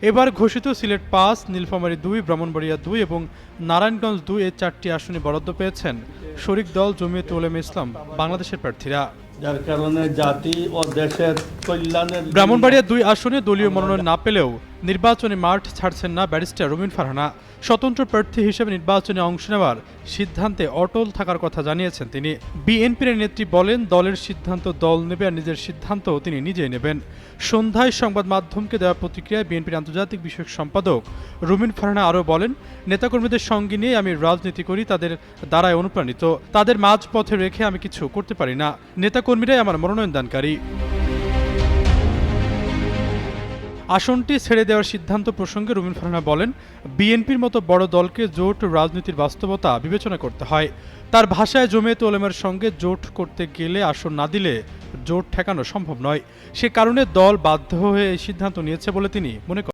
এবার ঘোষিত সিলেট ৫, নীলফামারী ২, ব্রাহ্মণবাড়িয়া ২ এবং নারায়ণগঞ্জ ২ এ ৪টি আসনে বরাদ্দ পেয়েছেন শরিক দল জমিয়তে উলামায়ে ইসলাম বাংলাদেশের প্রার্থীরা। যার কারণে জাতি ও দেশের কল্যাণের ব্রাহ্মণবাড়িয়া ২ আসনে দলীয় মনোনয়ন না পেলেও নির্বাচনী মাঠ ছাড়ছেন না ব্যারিস্টার রুমিন ফারহানা। স্বতন্ত্র প্রার্থী হিসেবে নির্বাচনে অংশ নেওয়ার সিদ্ধান্তে অটল থাকার কথা জানিয়েছেন তিনি। বিএনপির নেত্রী বলেন, দলের সিদ্ধান্ত দল নেবে আর নিজের সিদ্ধান্ত তিনি নিজেই নেবেন। সন্ধ্যায় সংবাদ মাধ্যমকে দেওয়া প্রতিক্রিয়ায় বিএনপির আন্তর্জাতিক বিষয়ক সম্পাদক রুমিন ফারহানা আরও বলেন, নেতাকর্মীদের সঙ্গে নিয়ে আমি রাজনীতি করি, তাদের দ্বারাই অনুপ্রাণিত। তাদের মাঝপথে রেখে আমি কিছু করতে পারি না। নেতাকর্মীরাই আমার মনোনয়ন দানকারী। আসনটি ছেড়ে দেওয়ার সিদ্ধান্ত প্রসঙ্গে রুমিন ফারহানা বলেন, বিএনপির মতো বড় দলকে জোট রাজনীতির বাস্তবতা বিবেচনা করতে হয়। তার ভাষায় জমিয়তে উলামার সঙ্গে জোট করতে গেলে আসন না দিলে জোট ঠেকানো সম্ভব নয়। সে কারণে দল বাধ্য হয়ে এই সিদ্ধান্ত নিয়েছে বলে তিনি মনে করেন।